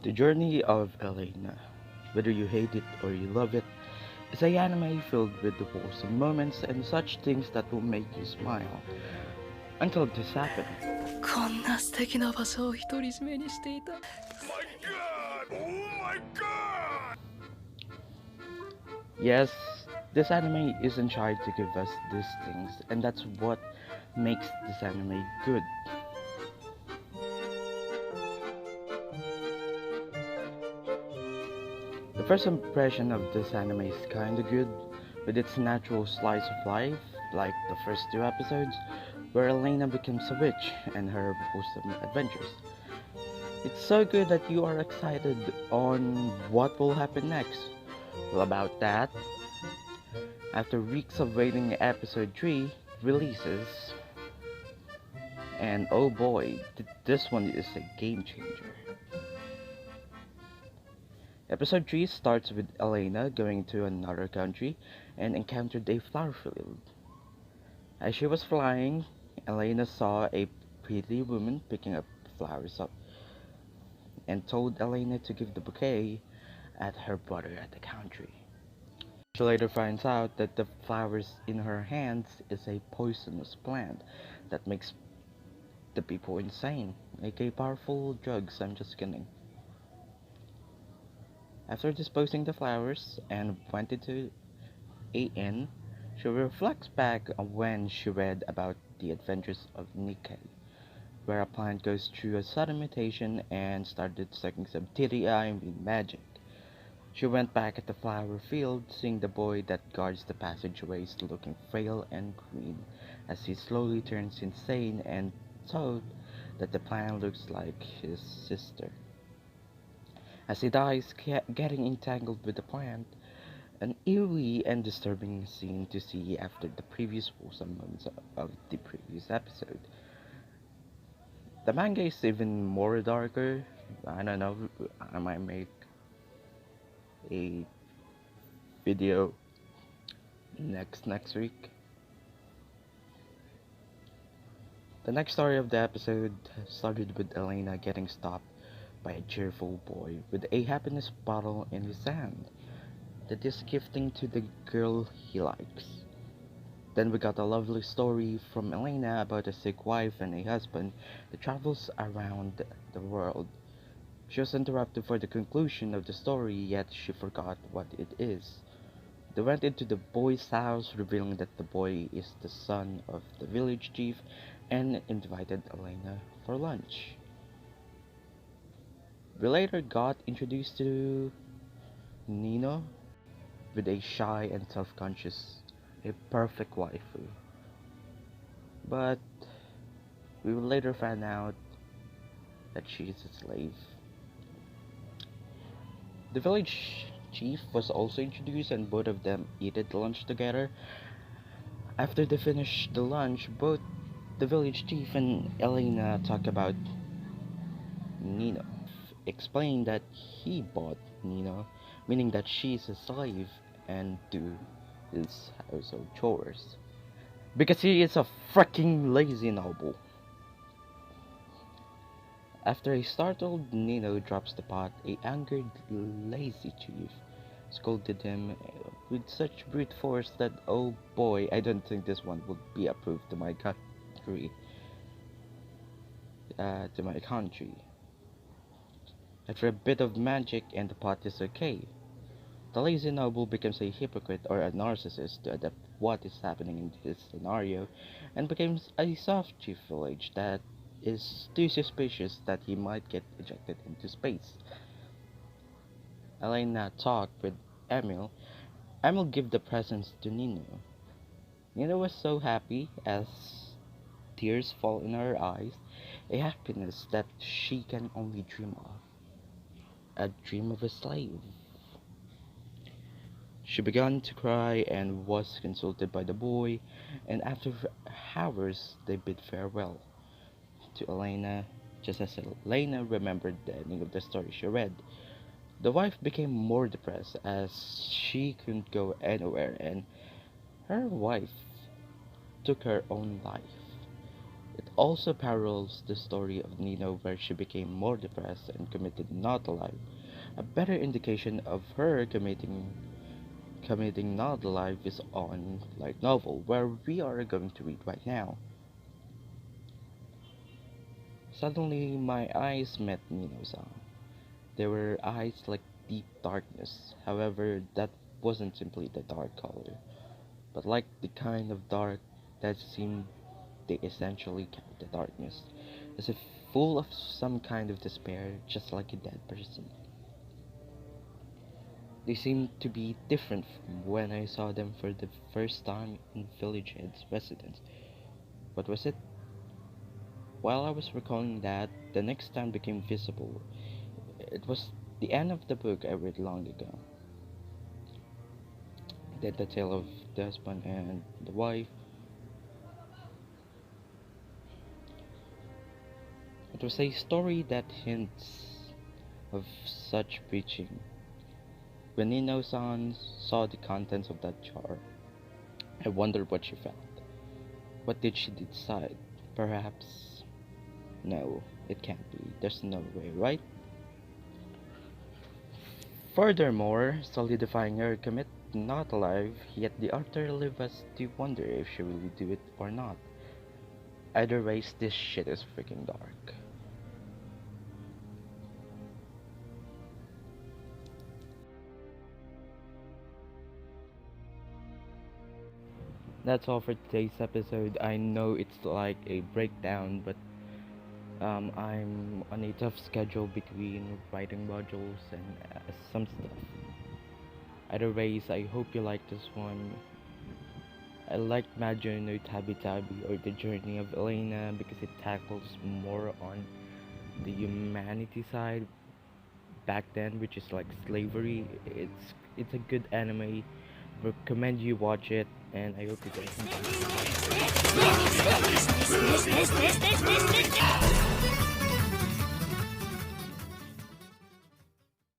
The Journey of Elaina, whether you hate it or you love it, is a anime filled with the wholesome moments and such things that will make you smile. Until this happened. こんな素敵な場所を独り占めにしていた。Yes, this anime isn't shy to give us these things, and that's what makes this anime good. The first impression of this anime is kinda good, with its natural slice of life, like the first two episodes, where Elena becomes a witch and her wholesome adventures. It's so good that you are excited on what will happen next. Well, about that, after weeks of waiting, episode 3 releases, and oh boy, this one is a game changer. Episode 3 starts with Elena going to another country and encountered a flower field. As she was flying, Elena saw a pretty woman picking up flowers up and told Elena to give the bouquet at her brother at the country. She later finds out that the flowers in her hands is a poisonous plant that makes the people insane, like a powerful drugs, I'm just kidding. After disposing the flowers and went into a inn, she reflects back on when she read about the adventures of Nikkei, where a plant goes through a sudden mutation and started sucking some titty-eye with magic. She went back at the flower field, seeing the boy that guards the passageways looking frail and green, as he slowly turns insane and thought that the plant looks like his sister. As he dies, getting entangled with the plant, an eerie and disturbing scene to see after the previous wholesome moments of the previous episode. The manga is even more darker. I don't know, I might make a video next week. The next story of the episode started with Elena getting stopped by a cheerful boy with a happiness bottle in his hand that is gifting to the girl he likes. Then we got a lovely story from Elena about a sick wife and a husband that travels around the world. She was interrupted for the conclusion of the story, yet she forgot what it is. They went into the boy's house, revealing that the boy is the son of the village chief, and invited Elena for lunch. We later got introduced to Nino with a shy and self-conscious, a perfect waifu. But we will later find out that she is a slave. The village chief was also introduced and both of them ate lunch together. After they finished the lunch, both the village chief and Elena talk about Nino. Explained that he bought Nino, meaning that she is a slave and do his household chores. Because he is a freaking lazy noble. After a startled Nino drops the pot, a angered lazy chief scolded him with such brute force that oh boy, I don't think this one would be approved to my country. After a bit of magic and the pot is okay, the lazy noble becomes a hypocrite or a narcissist to adapt what is happening in his scenario and becomes a soft chief village that is too suspicious that he might get ejected into space. Elena talked with Emil. Emil gave the presents to Nino. Nino was so happy as tears fall in her eyes, a happiness that she can only dream of. A dream of a slave. She began to cry and was consulted by the boy, and after hours they bid farewell to Elena, just as Elena remembered the ending of the story she read. The wife became more depressed as she couldn't go anywhere, and her wife took her own life. It also parallels the story of Nino where she became more depressed and committed not alive. A better indication of her committing not alive is on light novel where we are going to read right now. Suddenly my eyes met Nino's eye. They were eyes like deep darkness. However, that wasn't simply the dark color, but like the kind of dark that seemed they essentially kept the darkness, as if full of some kind of despair, just like a dead person. They seemed to be different from when I saw them for the first time in Village Head's residence. What was it? While I was recalling that, the next time became visible. It was the end of the book I read long ago. The tale of the husband and the wife. It was a story that hints of such preaching. When Nino-san saw the contents of that jar, I wondered what she felt. What did she decide? Perhaps... No, it can't be. There's no way, right? Furthermore, solidifying her commit not alive, yet the author leaves us to wonder if she will do it or not. Either ways, this shit is freaking dark. That's all for today's episode. I know it's like a breakdown, but I'm on a tough schedule between writing modules and some stuff. Either ways, I hope you like this one. I liked Majo no Tabi Tabi or The Journey of Elaina because it tackles more on the humanity side back then, which is like slavery. It's a good anime. Recommend you watch it, and I hope you guys enjoy.